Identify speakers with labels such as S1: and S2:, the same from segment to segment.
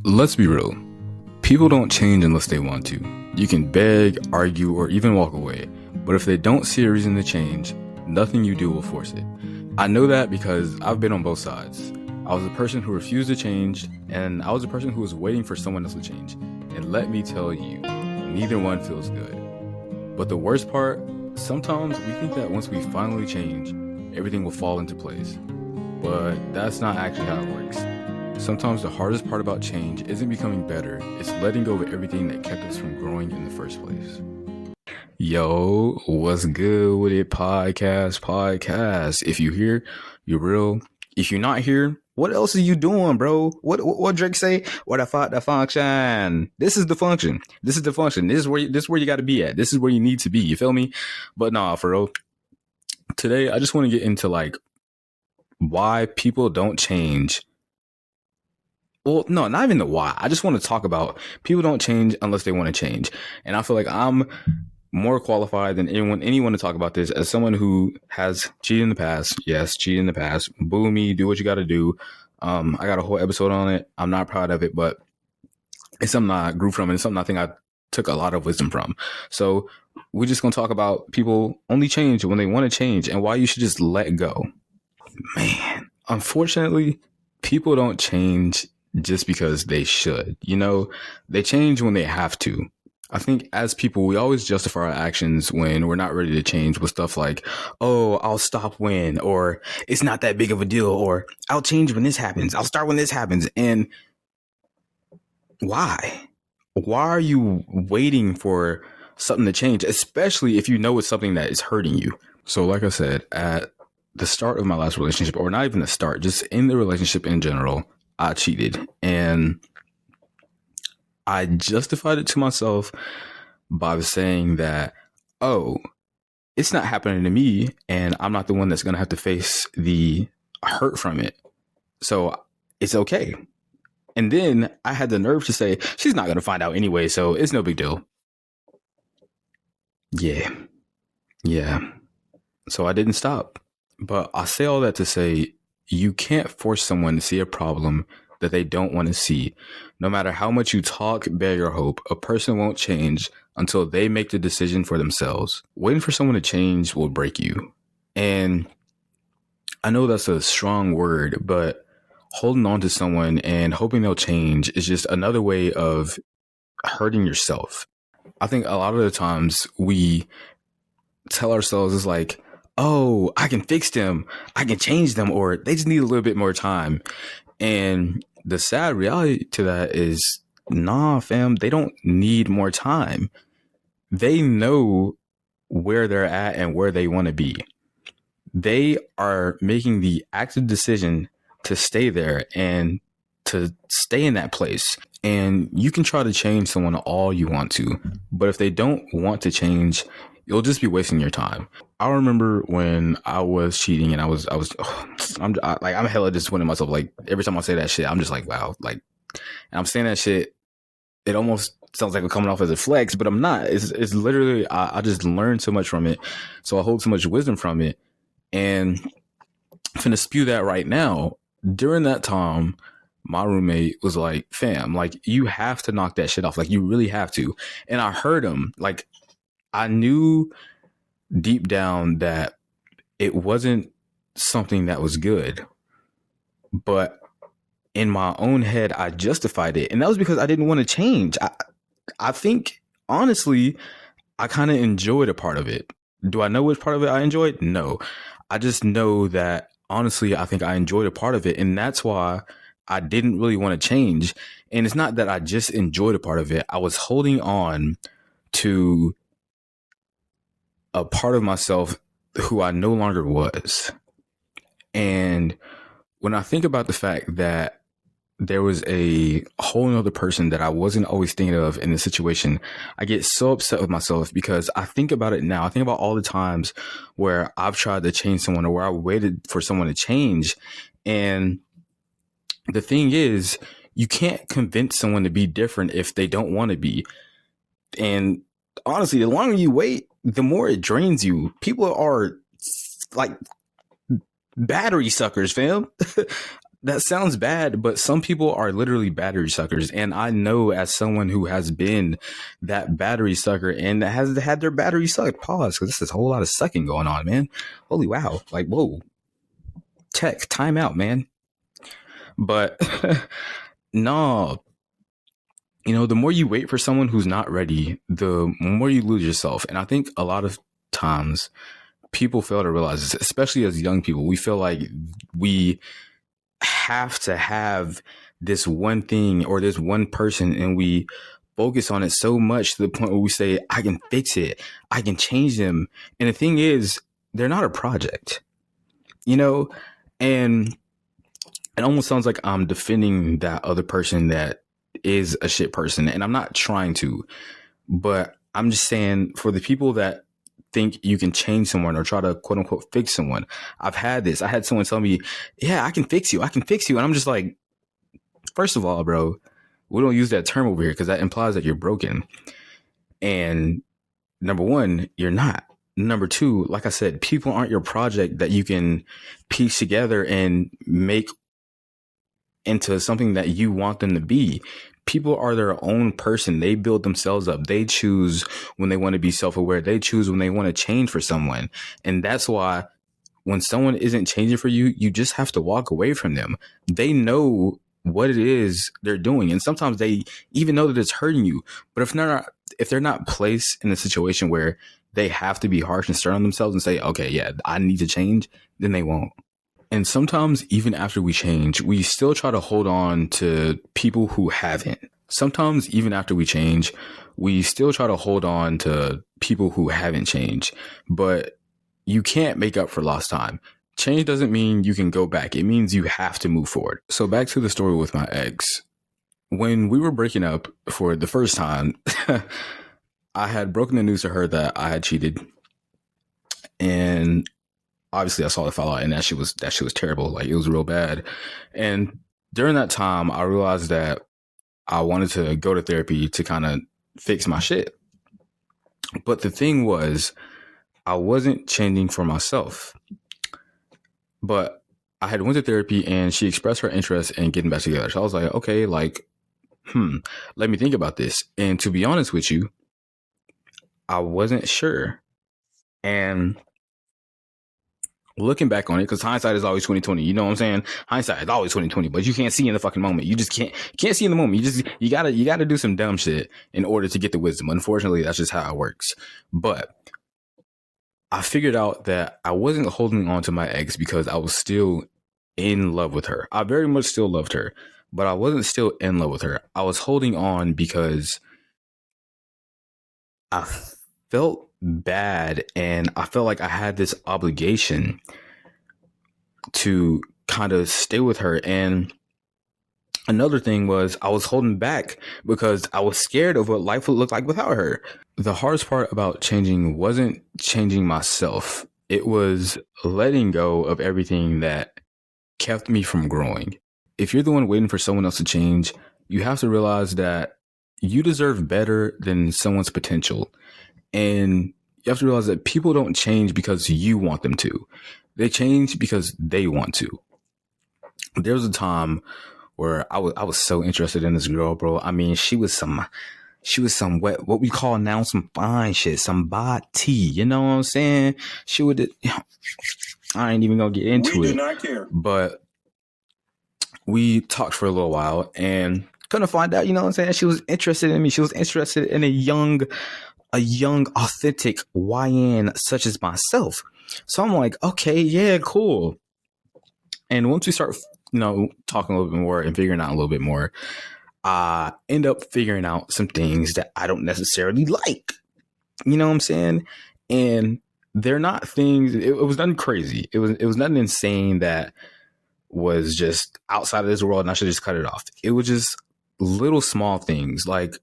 S1: Let's be real. People don't change unless they want to. You can beg, argue, or even walk away, but if they don't see a reason to change, nothing you do will force it. I know that because I've been on both sides. I was a person who refused to change, and I was a person who was waiting for someone else to change. And let me tell you, neither one feels good. But the worst part, sometimes we think that once we finally change, everything will fall into place. But that's not actually how it works. Sometimes the hardest part about change isn't becoming better, it's letting go of everything that kept us from growing in the first place. Yo, what's good with it, podcast? If you here, you're real. If you're not here, what else are you doing, bro? What Drake say? What the function? This is the function. This is where you got to be at. This is where you need to be. You feel me? But nah, for real. Today, I just want to get into why people don't change. Well, no, not even the why. I just want to talk about people don't change unless they want to change. And I feel like I'm more qualified than anyone to talk about this as someone who has cheated in the past. Yes, cheated in the past. Boo me, do what you got to do. I got a whole episode on it. I'm not proud of it, but it's something I grew from, and it's something I think I took a lot of wisdom from. So we're just going to talk about people only change when they want to change and why you should just let go. Man, unfortunately, people don't change just because they should. They change when they have to. I think as people, we always justify our actions when we're not ready to change with stuff like, oh, I'll stop when, or it's not that big of a deal, or I'll change when this happens. I'll start when this happens. And why? Why are you waiting for something to change, especially if you know it's something that is hurting you? So like I said, at the start of my last relationship, or not even the start, just in the relationship in general, I cheated, and I justified it to myself by saying that, oh, it's not happening to me, and I'm not the one that's going to have to face the hurt from it. So it's okay. And then I had the nerve to say, she's not going to find out anyway, so it's no big deal. Yeah. So I didn't stop. But I say all that to say, you can't force someone to see a problem that they don't want to see. No matter how much you talk, beg, or hope, a person won't change until they make the decision for themselves. Waiting for someone to change will break you. And I know that's a strong word, but holding on to someone and hoping they'll change is just another way of hurting yourself. I think a lot of the times we tell ourselves it's like, oh, I can fix them, I can change them, or they just need a little bit more time. And the sad reality to that is, nah, fam, they don't need more time. They know where they're at and where they want to be. They are making the active decision to stay there and to stay in that place. And you can try to change someone all you want to, but if they don't want to change, you'll just be wasting your time. I remember when I was cheating and I'm hella disappointed in myself. Like every time I say that shit, I'm just like, wow. Like, and I'm saying that shit, it almost sounds like I'm coming off as a flex, but I'm not. It's literally, I just learned so much from it. So I hold so much wisdom from it. And I'm finna spew that right now. During that time, my roommate was like, fam, like you have to knock that shit off. Like you really have to. And I heard him. Like I knew deep down that it wasn't something that was good, but in my own head, I justified it. And that was because I didn't want to change. I think, honestly, I kind of enjoyed a part of it. Do I know which part of it I enjoyed? No. I just know that, honestly, I think I enjoyed a part of it. And that's why I didn't really want to change. And it's not that I just enjoyed a part of it. I was holding on to a part of myself who I no longer was. And when I think about the fact that there was a whole nother person that I wasn't always thinking of in the situation, I get so upset with myself because I think about it now. I think about all the times where I've tried to change someone or where I waited for someone to change. And the thing is, you can't convince someone to be different if they don't want to be. And honestly, the longer you wait, the more it drains you. People are like battery suckers, fam. that sounds bad, but some people are literally battery suckers. And I know, as someone who has been that battery sucker and that has had their battery sucked, pause, because this is a whole lot of sucking going on, man. Holy wow. Like, whoa. Tech, time out, man. But no, the more you wait for someone who's not ready, the more you lose yourself. And I think a lot of times people fail to realize this, especially as young people. We feel like we have to have this one thing or this one person, and we focus on it so much to the point where we say, I can fix it, I can change them. And the thing is, they're not a project, and it almost sounds like I'm defending that other person that is a shit person, and I'm not trying to, but I'm just saying, for the people that think you can change someone or try to quote unquote fix someone, I've had this. I had someone tell me, yeah, I can fix you. And I'm just like, first of all, bro, we don't use that term over here because that implies that you're broken. And number one, you're not. Number two, like I said, people aren't your project that you can piece together and make into something that you want them to be. People are their own person. They build themselves up. They choose when they want to be self-aware. They choose when they want to change for someone. And that's why when someone isn't changing for you, you just have to walk away from them. They know what it is they're doing. And sometimes they even know that it's hurting you. But if they're not placed in a situation where they have to be harsh and stern on themselves and say, okay, yeah, I need to change, then they won't. And sometimes even after we change, we still try to hold on to people who haven't. Sometimes even after we change, we still try to hold on to people who haven't changed. But you can't make up for lost time. Change doesn't mean you can go back. It means you have to move forward. So back to the story with my ex. When we were breaking up for the first time, I had broken the news to her that I had cheated. And obviously I saw the fallout, and that shit was terrible. Like, it was real bad. And during that time, I realized that I wanted to go to therapy to kind of fix my shit. But the thing was, I wasn't changing for myself. But I had went to therapy, and she expressed her interest in getting back together. So I was like, okay, like, let me think about this. And to be honest with you, I wasn't sure. And looking back on it, because hindsight is always 2020. You know what I'm saying? Hindsight is always 2020, but you can't see in the fucking moment. You just can't see in the moment. You gotta do some dumb shit in order to get the wisdom. Unfortunately, that's just how it works. But I figured out that I wasn't holding on to my ex because I was still in love with her. I very much still loved her, but I wasn't still in love with her. I was holding on because I felt bad, and I felt like I had this obligation to kind of stay with her. And another thing was, I was holding back because I was scared of what life would look like without her. The hardest part about changing wasn't changing myself. It was letting go of everything that kept me from growing. If you're the one waiting for someone else to change, you have to realize that you deserve better than someone's potential. And you have to realize that people don't change because you want them to. They change because they want to. There was a time where I was so interested in this girl, bro. I mean, she was some what we call now some fine shit, some body. You know what I'm saying? She would. I ain't even gonna get into it. We do not care. But we talked for a little while, and couldn't find out. You know what I'm saying? She was interested in me. She was interested in a young, authentic YN such as myself. So I'm like, okay, yeah, cool. And once we start, talking a little bit more and figuring out a little bit more, I end up figuring out some things that I don't necessarily like. You know what I'm saying? And they're not things. It was nothing crazy. It was nothing insane that was just outside of this world, and I should just cut it off. It was just little small things. Like,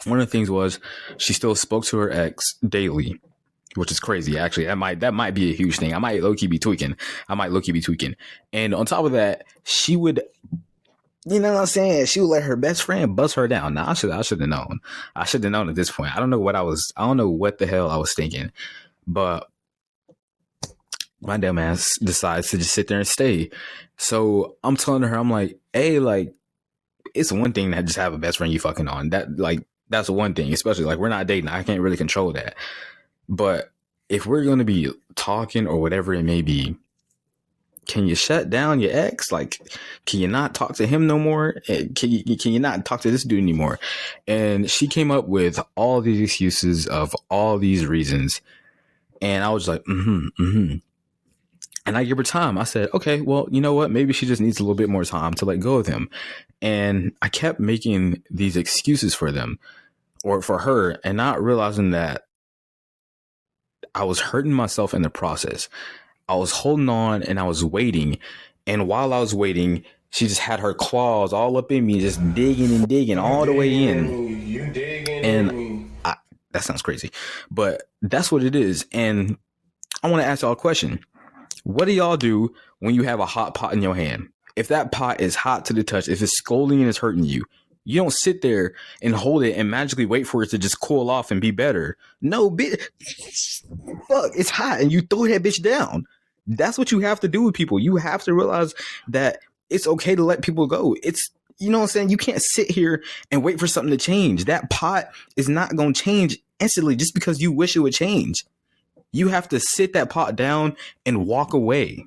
S1: one of the things was, she still spoke to her ex daily, which is crazy. Actually, that might be a huge thing. I might low-key be tweaking. And on top of that, she would, you know what I'm saying? She would let her best friend bust her down. Now, I should have known. I should have known at this point. I don't know what the hell I was thinking, but My dumb ass decides to just sit there and stay. So I'm telling her, I'm like, hey, like, it's one thing to just have a best friend you fucking on. That's one thing, especially like we're not dating. I can't really control that. But if we're going to be talking or whatever it may be, can you shut down your ex? Like, can you not talk to him no more? Can you not talk to this dude anymore? And she came up with all these excuses of all these reasons. And I was like, And I give her time. I said, okay, well, you know what? Maybe she just needs a little bit more time to let go of him. And I kept making these excuses for them or for her and not realizing that I was hurting myself in the process. I was holding on and I was waiting. And while I was waiting, she just had her claws all up in me, just digging and digging all the way in.
S2: You digging
S1: and that sounds crazy, but that's what it is. And I want to ask y'all a question. What do y'all do when you have a hot pot in your hand? If that pot is hot to the touch, if it's scalding and it's hurting you, you don't sit there and hold it and magically wait for it to just cool off and be better. No, bitch. Fuck, it's hot and you throw that bitch down. That's what you have to do with people. You have to realize that it's okay to let people go. It's, you know what I'm saying? You can't sit here and wait for something to change. That pot is not going to change instantly just because you wish it would change. You have to sit that pot down and walk away.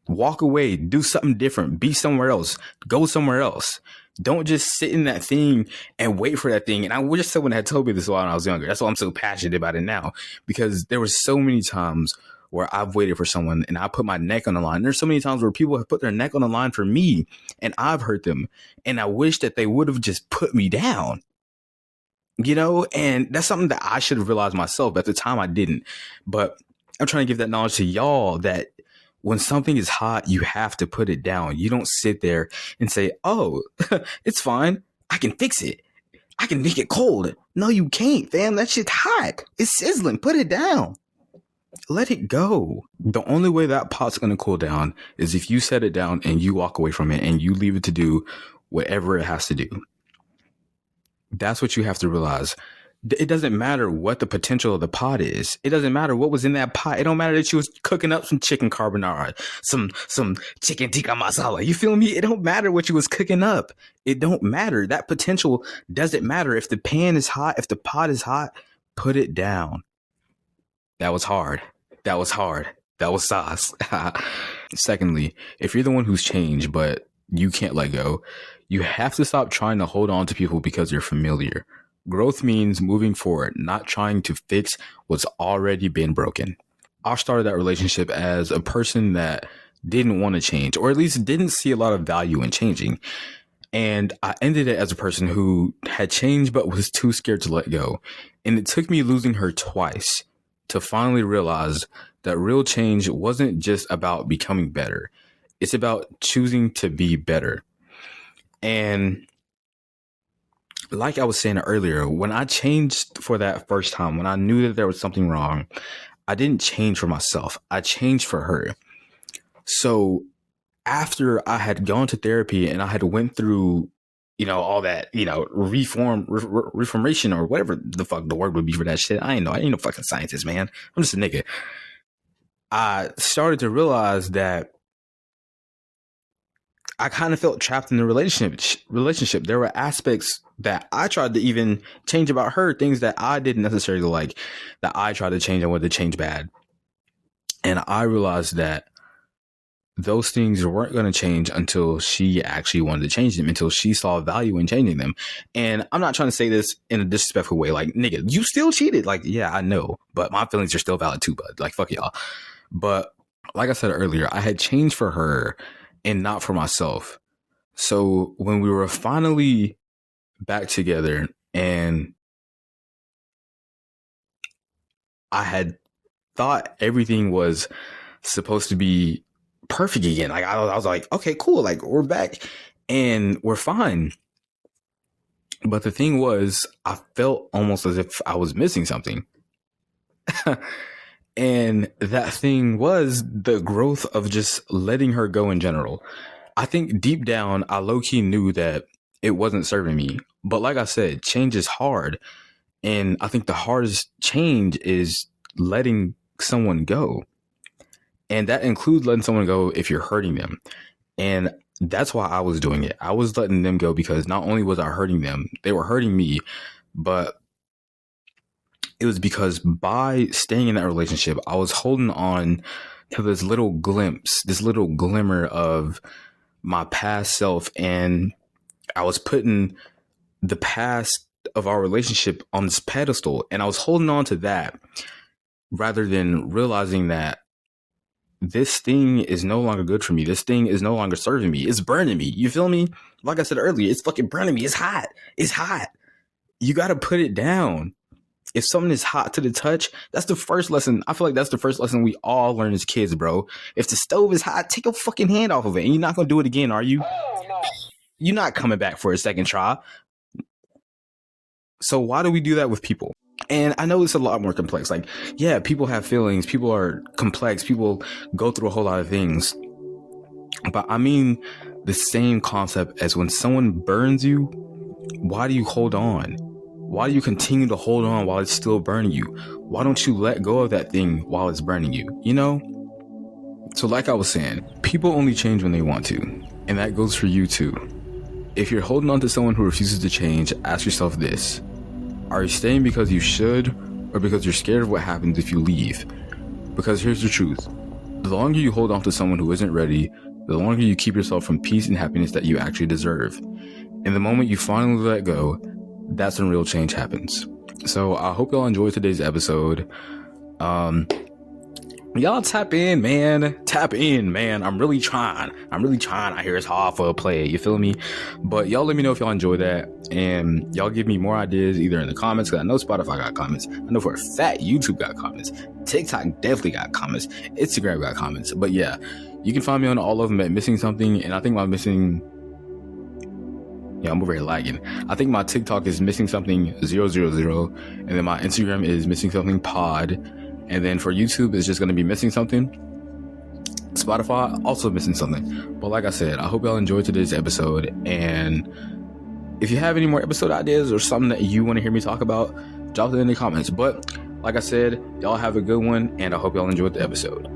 S1: Walk away. Do something different. Be somewhere else. Go somewhere else. Don't just sit in that thing and wait for that thing. And I wish someone had told me this while I was younger. That's why I'm so passionate about it now. Because there were so many times where I've waited for someone and I put my neck on the line. There's so many times where people have put their neck on the line for me and I've hurt them. And I wish that they would have just put me down. You know, and that's something that I should have realized myself. At the time, I didn't. But I'm trying to give that knowledge to y'all that when something is hot, you have to put it down. You don't sit there and say, oh, it's fine. I can fix it. I can make it cold. No, you can't, fam. That shit's hot. It's sizzling. Put it down. Let it go. The only way that pot's going to cool down is if you set it down and you walk away from it and you leave it to do whatever it has to do. That's what you have to realize. It doesn't matter what the potential of the pot is. It doesn't matter what was in that pot. It don't matter that you was cooking up some chicken carbonara, some chicken tikka masala. You feel me? It don't matter what you was cooking up. It don't matter. That potential doesn't matter. If the pan is hot, if the pot is hot, put it down. That was hard. That was hard. That was sauce. Secondly, if you're the one who's changed, but you can't let go, you have to stop trying to hold on to people because you're familiar. Growth means moving forward, not trying to fix what's already been broken. I started that relationship as a person that didn't want to change, or at least didn't see a lot of value in changing. And I ended it as a person who had changed but was too scared to let go. And it took me losing her twice to finally realize that real change wasn't just about becoming better. It's about choosing to be better. And like I was saying earlier, when I changed for that first time, when I knew that there was something wrong, I didn't change for myself. I changed for her. So after I had gone to therapy and I had went through, you know, all that, you know, reformation or whatever the fuck the word would be for that shit. I ain't no fucking scientist, man. I'm just a nigga. I started to realize that I kind of felt trapped in the relationship. There were aspects that I tried to even change about her, things that I didn't necessarily like, that I tried to change and wanted to change bad. And I realized that those things weren't going to change until she actually wanted to change them, until she saw value in changing them. And I'm not trying to say this in a disrespectful way. Like, nigga, you still cheated. Like, yeah, I know, but my feelings are still valid too, bud. Like, fuck y'all. But like I said earlier, I had changed for her and not for myself. So when we were finally back together and I had thought everything was supposed to be perfect again. Like I was like, okay, cool. Like we're back and we're fine. But the thing was, I felt almost as if I was missing something. And that thing was the growth of just letting her go in general. I think deep down, I low-key knew that it wasn't serving me. But like I said, change is hard. And I think the hardest change is letting someone go. And that includes letting someone go if you're hurting them. And that's why I was doing it. I was letting them go because not only was I hurting them, they were hurting me, but it was because by staying in that relationship, I was holding on to this little glimpse, this little glimmer of my past self. And I was putting the past of our relationship on this pedestal. And I was holding on to that rather than realizing that this thing is no longer good for me. This thing is no longer serving me. It's burning me. You feel me? Like I said earlier, it's fucking burning me. It's hot. It's hot. You got to put it down. If something is hot to the touch, that's the first lesson. I feel like that's the first lesson we all learn as kids, bro. If the stove is hot, take your fucking hand off of it. And you're not going to do it again, are you? You're not coming back for a second try. So why do we do that with people? And I know it's a lot more complex. Like, yeah, people have feelings. People are complex. People go through a whole lot of things. But I mean the same concept as when someone burns you, why do you hold on? Why do you continue to hold on while it's still burning you? Why don't you let go of that thing while it's burning you? You know? So like I was saying, people only change when they want to. And that goes for you too. If you're holding on to someone who refuses to change, ask yourself this. Are you staying because you should, or because you're scared of what happens if you leave? Because here's the truth. The longer you hold on to someone who isn't ready, the longer you keep yourself from peace and happiness that you actually deserve. And the moment you finally let go, that's when real change happens. So I hope y'all enjoyed today's episode. Y'all tap in, man. Tap in, man. I'm really trying. I hear it's hard for a play. You feel me? But y'all let me know if y'all enjoy that. And y'all give me more ideas either in the comments, because I know Spotify got comments. I know for a fact YouTube got comments. TikTok definitely got comments. Instagram got comments. But yeah, you can find me on all of them at Missing Something. And I think my missing... Yeah, I'm over here lagging. I think my TikTok is Missing Something 000. And then my Instagram is Missing Something Pod. And then for YouTube, it's just going to be Missing Something. Spotify, also Missing Something. But like I said, I hope y'all enjoyed today's episode. And if you have any more episode ideas or something that you want to hear me talk about, drop it in the comments. But like I said, y'all have a good one, and I hope y'all enjoyed the episode.